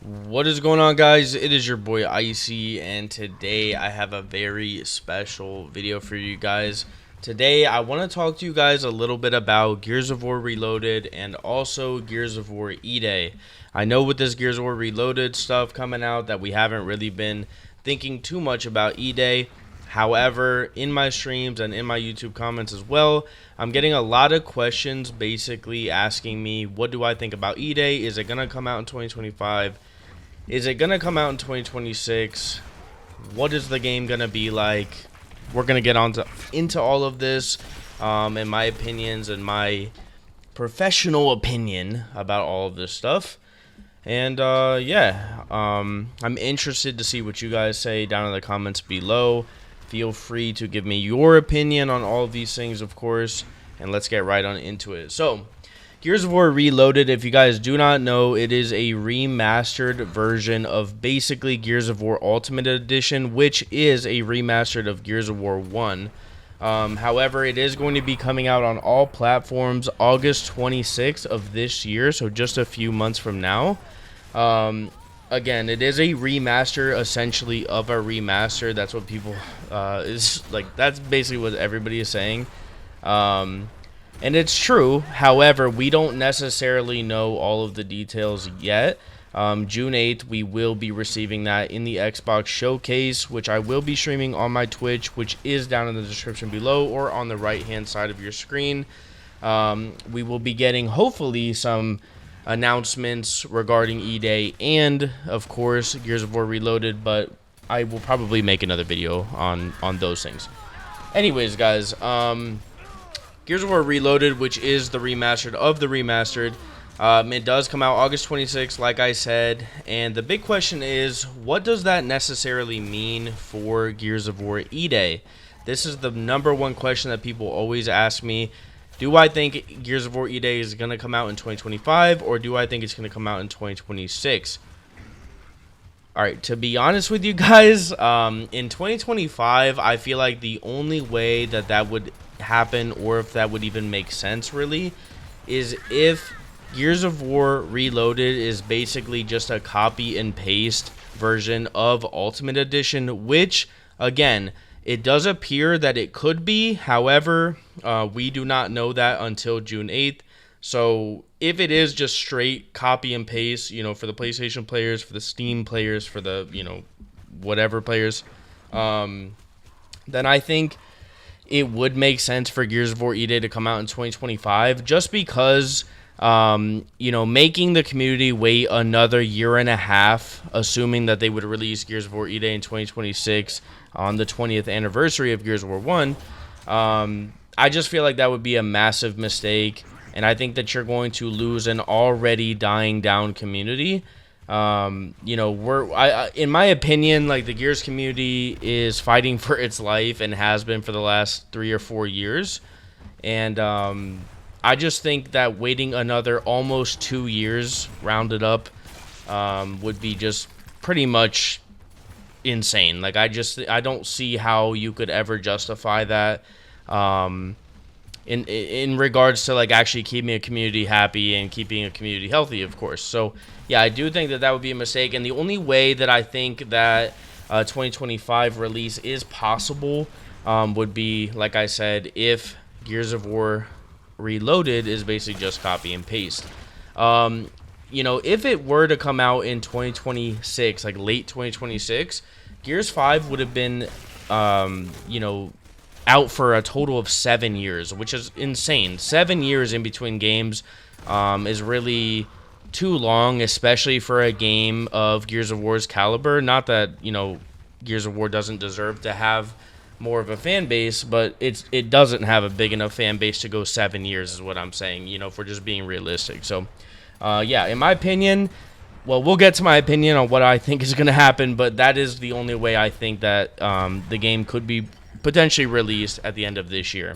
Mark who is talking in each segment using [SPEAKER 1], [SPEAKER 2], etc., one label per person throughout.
[SPEAKER 1] What is going on, guys? It is your boy Icy, and today I have a very special video for you guys. Today I want to talk to you guys a little bit about Gears of War Reloaded and also Gears of War E-Day. I know with this Gears of War Reloaded stuff coming out that we haven't really been thinking too much about E-Day. However, in my streams and in my YouTube comments as well, I'm getting a lot of questions basically asking me, what do I think about E-Day? Is it going to come out in 2025? Is it going to come out in 2026? What is the game going to be like? We're going to get into all of this and my opinions and my professional opinion about all of this stuff. And I'm interested to see what you guys say down in the comments below. Feel free to give me your opinion on all of these things, of course, and let's get right on into it. So, Gears of War Reloaded, if you guys do not know, it is a remastered version of basically Gears of War Ultimate Edition, which is a remastered of Gears of War 1. However, it is going to be coming out on all platforms August 26th of this year, so just a few months from now. Again, it is a remaster, essentially, of a remaster. That's what people that's basically what everybody is saying. And it's true. However, we don't necessarily know all of the details yet. June 8th, we will be receiving that in the Xbox Showcase, which I will be streaming on my Twitch, which is down in the description below or on the right-hand side of your screen. We will be getting, hopefully, some announcements regarding E-Day and, of course, Gears of War Reloaded, but I will probably make another video on those things. Anyways, guys, Gears of War Reloaded, which is the remastered of the remastered, it does come out August 26th, like I said, and the big question is, what does that necessarily mean for Gears of War E-Day? This is the #1 question that people always ask me. Do I think Gears of War E-Day is going to come out in 2025, or do I think it's going to come out in 2026? Alright, to be honest with you guys, in 2025, I feel like the only way that would happen, or if that would even make sense really, is if Gears of War Reloaded is basically just a copy and paste version of Ultimate Edition, which, again, it does appear that it could be. However, we do not know that until June 8th. So if it is just straight copy and paste, for the PlayStation players, for the Steam players, for the, whatever players, then I think it would make sense for Gears of War E-Day to come out in 2025, just because, making the community wait another year and a half, assuming that they would release Gears of War E-Day in 2026 on the 20th anniversary of Gears of War 1, I just feel like that would be a massive mistake, and I think that you're going to lose an already dying down community. In my opinion, like, the Gears community is fighting for its life and has been for the last 3 or 4 years, and I just think that waiting another almost 2 years, rounded up, would be just pretty much insane. Like, I don't see how you could ever justify that, in regards to, like, actually keeping a community happy and keeping a community healthy, of course. So yeah, I do think that would be a mistake, and the only way that I think that 2025 release is possible would be, like I said, if Gears of War Reloaded is basically just copy and paste. If it were to come out in 2026, like late 2026, Gears 5 would have been, out for a total of 7 years, which is insane. 7 years in between games is really too long, especially for a game of Gears of War's caliber. Not that, Gears of War doesn't deserve to have more of a fan base, but it doesn't have a big enough fan base to go 7 years, is what I'm saying, if we're just being realistic. So, in my opinion, well, we'll get to my opinion on what I think is going to happen, but that is the only way I think that the game could be potentially released at the end of this year.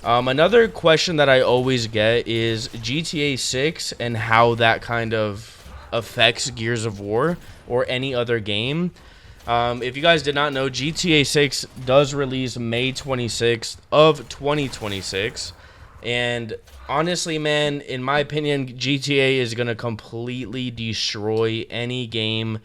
[SPEAKER 1] Another question that I always get is GTA 6 and how that kind of affects Gears of War or any other game. If you guys did not know, GTA 6 does release May 26th of 2026, and honestly, man, in my opinion, GTA is gonna completely destroy any game.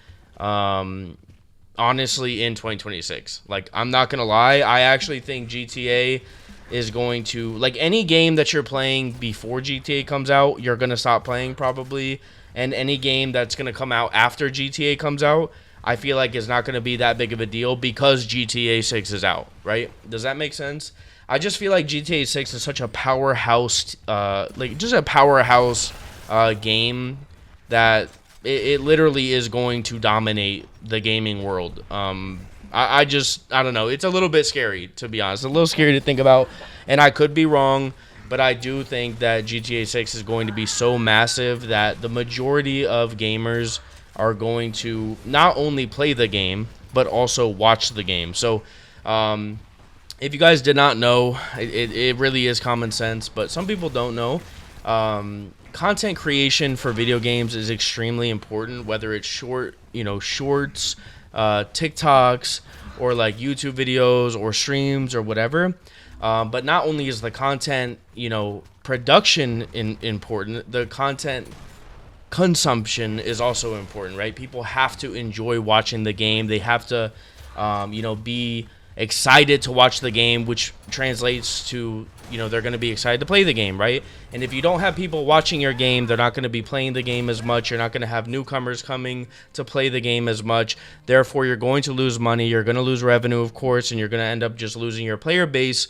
[SPEAKER 1] Honestly, in 2026, like, I'm not gonna lie, I actually think GTA is going to, like, any game that you're playing before GTA comes out, you're gonna stop playing probably, and any game that's gonna come out after GTA comes out, I feel like is not gonna be that big of a deal because GTA 6 is out, right? Does that make sense? I just feel like GTA 6 is such a powerhouse, like, just a powerhouse game that it literally is going to dominate the gaming world. I don't know. It's a little bit scary, to be honest. A little scary to think about, and I could be wrong, but I do think that GTA 6 is going to be so massive that the majority of gamers are going to not only play the game, but also watch the game. So, if you guys did not know, it really is common sense, but some people don't know. Content creation for video games is extremely important, whether it's shorts, TikToks, or like YouTube videos or streams or whatever. But not only is the content, production important, the content consumption is also important, right? People have to enjoy watching the game. They have to, be excited to watch the game, which translates to, they're going to be excited to play the game, right? And if you don't have people watching your game, they're not going to be playing the game as much. You're not going to have newcomers coming to play the game as much. Therefore, you're going to lose money. You're going to lose revenue, of course, and you're going to end up just losing your player base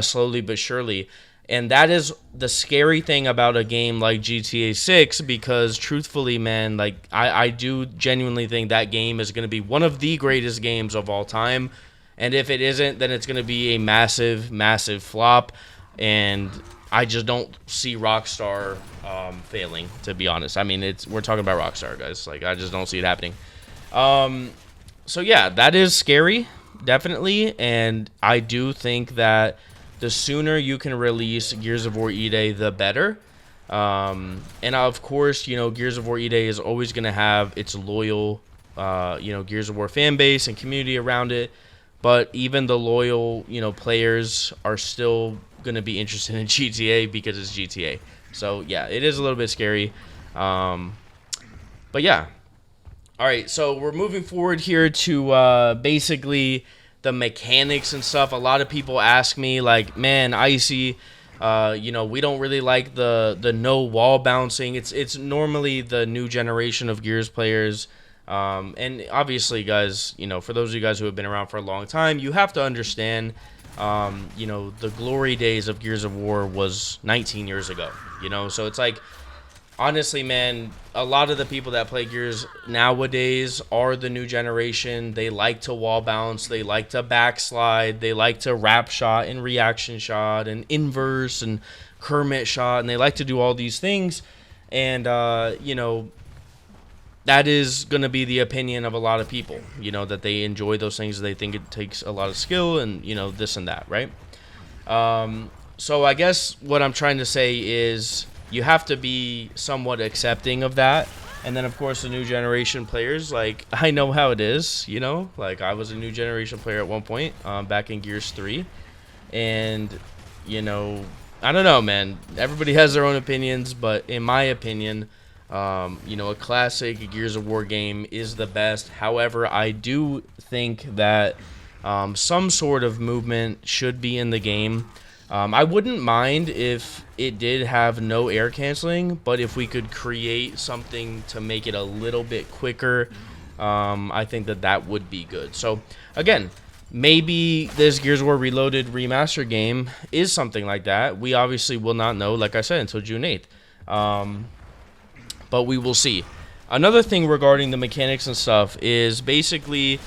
[SPEAKER 1] slowly but surely. And that is the scary thing about a game like GTA 6, because truthfully, man, like, I do genuinely think that game is going to be one of the greatest games of all time. And if it isn't, then it's going to be a massive, massive flop. And I just don't see Rockstar failing, to be honest. I mean, we're talking about Rockstar, guys. Like, I just don't see it happening. So, yeah, that is scary, definitely. And I do think that the sooner you can release Gears of War E-Day, the better. And, of course, Gears of War E-Day is always going to have its loyal, Gears of War fan base and community around it. But even the loyal, players are still going to be interested in GTA because it's GTA. So, yeah, it is a little bit scary. But, yeah. All right, so we're moving forward here to basically the mechanics and stuff. A lot of people ask me, like, man, Icy, we don't really like the no wall bouncing. It's normally the new generation of Gears players. And obviously, guys, for those of you guys who have been around for a long time, you have to understand, the glory days of Gears of War was 19 years ago, so it's like, honestly, man, a lot of the people that play Gears nowadays are the new generation. They like to wall bounce, they like to backslide, they like to wrap shot and reaction shot and inverse and Kermit shot, and they like to do all these things, and, that is going to be the opinion of a lot of people, that they enjoy those things. They think it takes a lot of skill and, this and that, right? So I guess what I'm trying to say is you have to be somewhat accepting of that. And then, of course, the new generation players, like, I know how it is, like, I was a new generation player at one point, back in Gears 3. And, I don't know, man. Everybody has their own opinions, but in my opinion, a classic Gears of War game is the best. However, I do think that some sort of movement should be in the game. I wouldn't mind if it did have no air canceling, but if we could create something to make it a little bit quicker, I think that would be good. So, again, maybe this Gears of War Reloaded remaster game is something like that. We obviously will not know, like I said, until June 8th. But we will see. Another thing regarding the mechanics and stuff is basically,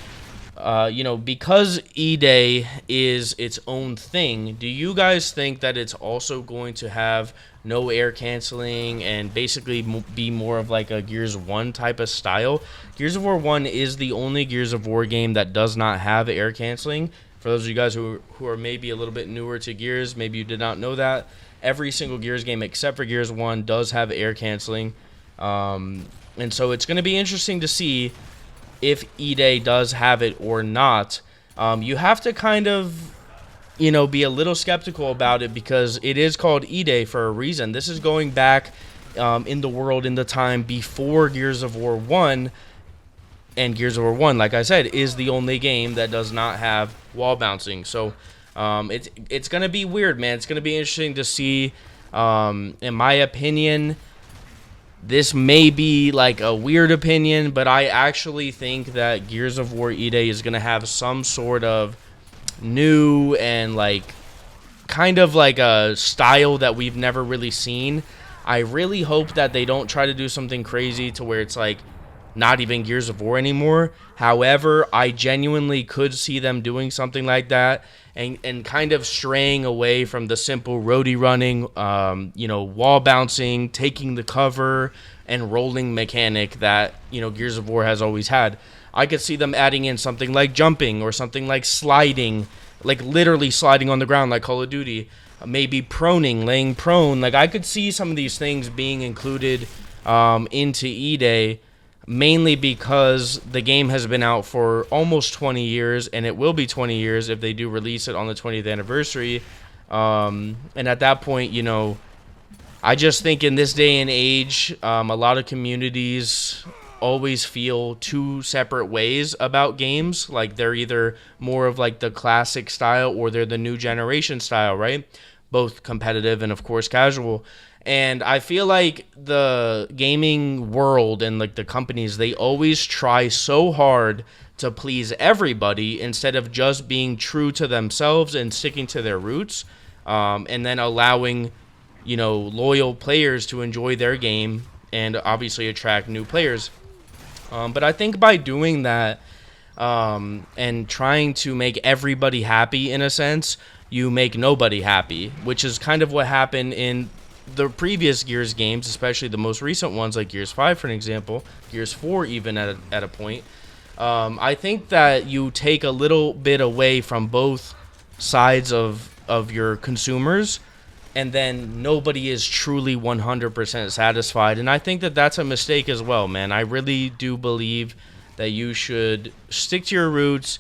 [SPEAKER 1] because E-Day is its own thing, do you guys think that it's also going to have no air canceling and basically be more of like a Gears 1 type of style? Gears of War 1 is the only Gears of War game that does not have air canceling. For those of you guys who are maybe a little bit newer to Gears, maybe you did not know that. Every single Gears game except for Gears 1 does have air canceling. And so it's going to be interesting to see if E-Day does have it or not. You have to kind of be a little skeptical about it because it is called E-Day for a reason. This is going back in the world in the time before Gears of War 1. And Gears of War 1, like I said, is the only game that does not have wall bouncing. So it's going to be weird, man. It's going to be interesting to see. In my opinion, this may be like a weird opinion, but I actually think that Gears of War E-Day is going to have some sort of new and like kind of like a style that we've never really seen. I really hope that they don't try to do something crazy to where it's like not even Gears of War anymore. However, I genuinely could see them doing something like that and kind of straying away from the simple roadie running, wall bouncing, taking the cover, and rolling mechanic that, Gears of War has always had. I could see them adding in something like jumping or something like sliding, like literally sliding on the ground like Call of Duty. Maybe proning, laying prone. Like I could see some of these things being included into E-Day, mainly because the game has been out for almost 20 years, and it will be 20 years if they do release it on the 20th anniversary. And at that point, I just think in this day and age, a lot of communities always feel two separate ways about games. Like they're either more of like the classic style or they're the new generation style, right? Both competitive and of course casual. And I feel like the gaming world and like the companies, they always try so hard to please everybody instead of just being true to themselves and sticking to their roots, and then allowing, loyal players to enjoy their game and obviously attract new players. But I think by doing that and trying to make everybody happy in a sense, you make nobody happy, which is kind of what happened in the previous Gears games, especially the most recent ones like Gears 5, for an example, Gears 4 even at a point. I think that you take a little bit away from both sides of your consumers, and then nobody is truly 100% satisfied. And I think that that's a mistake as well, man. I really do believe that you should stick to your roots,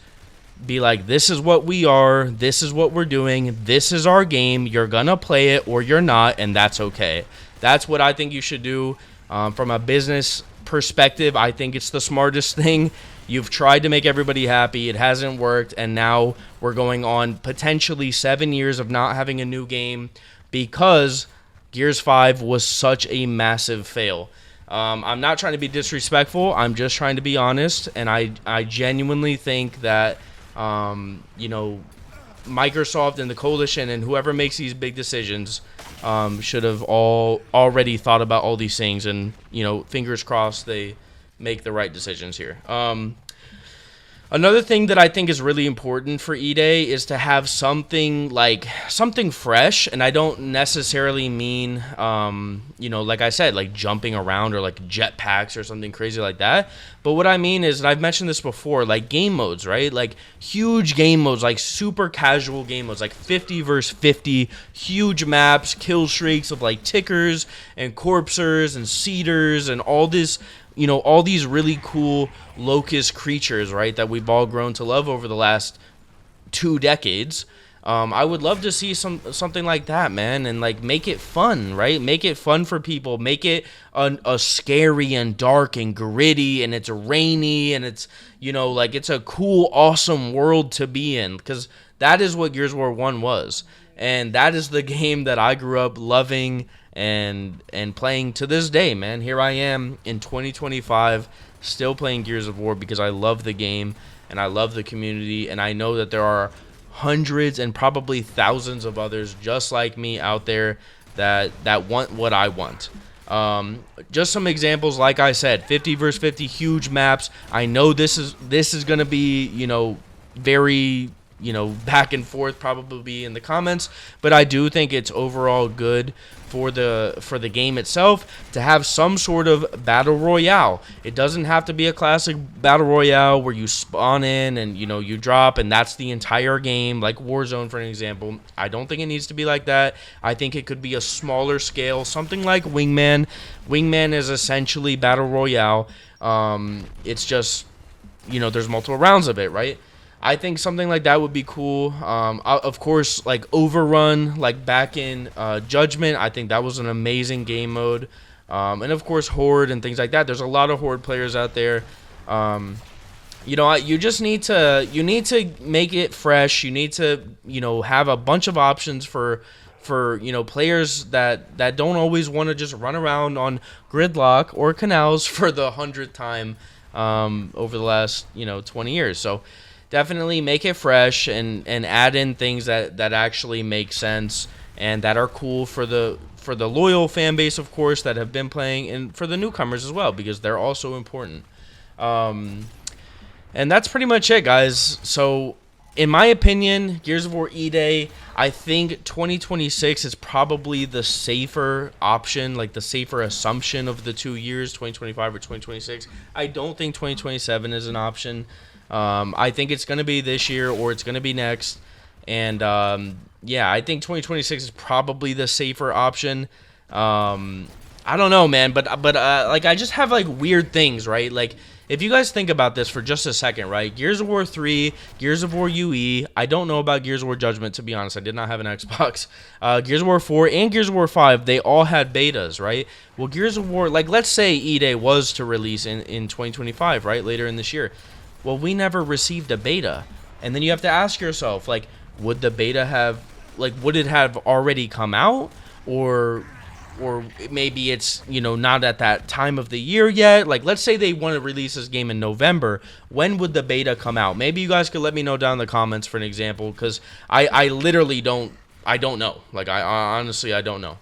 [SPEAKER 1] be like, this is what we are, this is what we're doing, this is our game, you're gonna play it or you're not, and that's okay. That's what I think you should do. From a business perspective, I think it's the smartest thing. You've tried to make everybody happy, it hasn't worked, and now we're going on potentially 7 years of not having a new game because Gears 5 was such a massive fail. I'm not trying to be disrespectful, I'm just trying to be honest, and I genuinely think that Microsoft and the coalition and whoever makes these big decisions should have already thought about all these things, and fingers crossed they make the right decisions here. Another thing that I think is really important for E-Day is to have something fresh, and I don't necessarily mean, like I said, like jumping around or like jetpacks or something crazy like that. But what I mean is, and I've mentioned this before, like game modes, right? Like huge game modes, like super casual game modes, like 50 versus 50, huge maps, kill streaks of like tickers and corpsers and cedars and all this. All these really cool locust creatures, right, that we've all grown to love over the last 2 decades. I would love to see something like that, man, and like make it fun, right? Make it fun for people. Make it a scary and dark and gritty, and it's rainy, and it's it's a cool, awesome world to be in, because that is what Gears of War 1 was, and that is the game that I grew up loving and playing to this day, man. Here I am in 2025 still playing Gears of War because I love the game and I love the community, and I know that there are hundreds and probably thousands of others just like me out there that want what I want. Just some examples, like I said, 50 versus 50, huge maps. I know this is going to be, very back and forth probably in the comments, but I do think it's overall good for the game itself to have some sort of battle royale. It doesn't have to be a classic battle royale where you spawn in and you drop and that's the entire game, like Warzone for an example. I don't think it needs to be like that. I think it could be a smaller scale, something like Wingman. Wingman is essentially battle royale. It's just there's multiple rounds of it, right? I think something like that would be cool. Of course, like Overrun, like back in Judgment, I think that was an amazing game mode. And of course, Horde and things like that. There's a lot of Horde players out there. Um, you just need to make it fresh. You need to have a bunch of options for players that don't always want to just run around on Gridlock or Canals for the 100th time over the last 20 years. So definitely make it fresh and add in things that actually make sense and that are cool for the loyal fan base, of course, that have been playing, and for the newcomers as well, because they're also important. And that's pretty much it, guys. So, in my opinion, Gears of War E-Day, I think 2026 is probably the safer option, like the safer assumption of the 2 years, 2025 or 2026. I don't think 2027 is an option. I think it's going to be this year or it's going to be next. And, yeah, I think 2026 is probably the safer option. I don't know, man, but like I just have like weird things, right? Like if you guys think about this for just a second, right? Gears of War 3, Gears of War UE. I don't know about Gears of War Judgment, to be honest. I did not have an Xbox. Gears of War 4 and Gears of War 5, they all had betas, right? Well, Gears of War, like let's say E-Day was to release in 2025, right? Later in this year. Well, we never received a beta. And then you have to ask yourself, like, would the beta have, like, would it have already come out? Or maybe it's not at that time of the year yet. Like let's say they want to release this game in November. When would the beta come out? Maybe you guys could let me know down in the comments for an example, because I literally don't know. Like I honestly I don't know.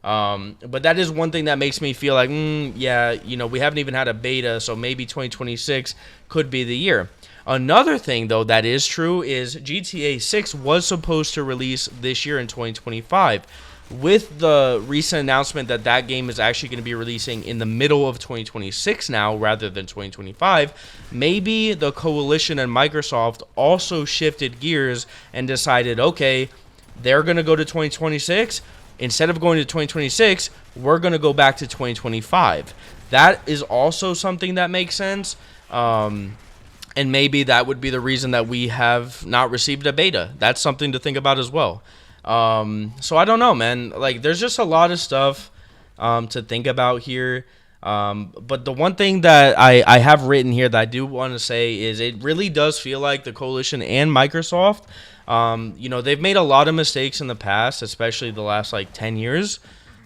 [SPEAKER 1] But that is one thing that makes me feel like yeah, we haven't even had a beta, so maybe 2026 could be the year. Another thing, though, that is true is GTA 6 was supposed to release this year in 2025. With the recent announcement that game is actually going to be releasing in the middle of 2026 now rather than 2025, maybe the Coalition and Microsoft also shifted gears and decided, okay, they're going to go to 2026. Instead of going to 2026, we're going to go back to 2025. That is also something that makes sense. And maybe that would be the reason that we have not received a beta. That's something to think about as well. So I don't know, man. Like, there's just a lot of stuff to think about here. But the one thing that I have written here that I do want to say is it really does feel like the Coalition and Microsoft, they've made a lot of mistakes in the past, especially the last, 10 years.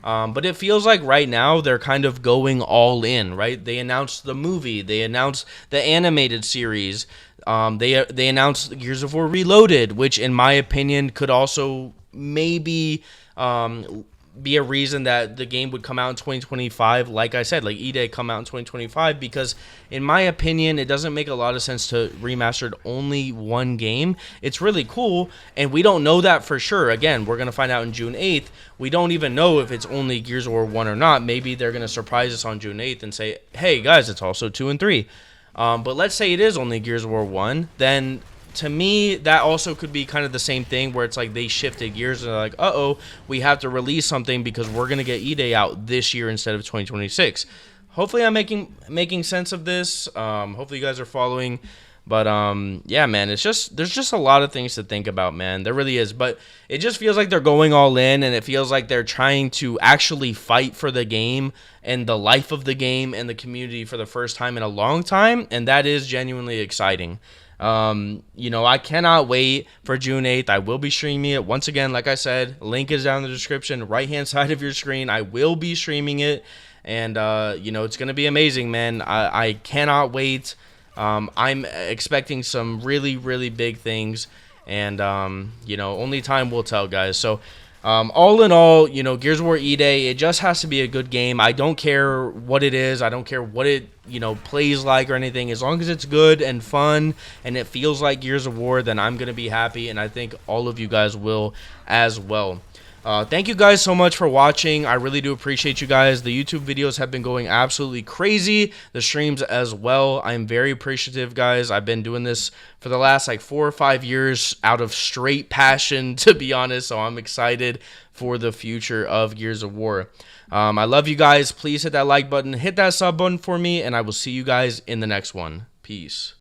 [SPEAKER 1] But it feels like right now they're kind of going all in, right? They announced the movie. They announced the animated series. They announced Gears of War Reloaded, which in my opinion could also maybe be a reason that the game would come out in 2025. Like I said, like E-Day come out in 2025, because in my opinion, it doesn't make a lot of sense to remastered only one game. It's really cool, and we don't know that for sure. Again, we're going to find out on June 8th. We don't even know if it's only Gears of War 1 or not. Maybe they're going to surprise us on June 8th and say, hey, guys, it's also 2 and 3. But let's say it is only Gears of War 1, then to me, that also could be kind of the same thing where it's like they shifted gears and they're like, uh-oh, we have to release something because we're going to get E-Day out this year instead of 2026. Hopefully I'm making sense of this. Hopefully you guys are following. But, yeah, man, there's just a lot of things to think about, man. There really is. But it just feels like they're going all in, and it feels like they're trying to actually fight for the game and the life of the game and the community for the first time in a long time, and that is genuinely exciting. I cannot wait for June 8th. I will be streaming it. Once again, like I said, link is down in the description, right-hand side of your screen. I will be streaming it, and, it's going to be amazing, man. I cannot wait. I'm expecting some really, really big things, and, only time will tell, guys. So, all in all, Gears of War E-Day, it just has to be a good game. I don't care what it is. I don't care what it, plays like or anything. As long as it's good and fun and it feels like Gears of War, then I'm going to be happy, and I think all of you guys will as well. Thank you guys so much for watching. I really do appreciate you guys. The YouTube videos have been going absolutely crazy. The streams as well. I'm very appreciative, guys. I've been doing this for the last 4 or 5 years out of straight passion, to be honest. So I'm excited for the future of Gears of War. I love you guys. Please hit that like button. Hit that sub button for me. And I will see you guys in the next one. Peace.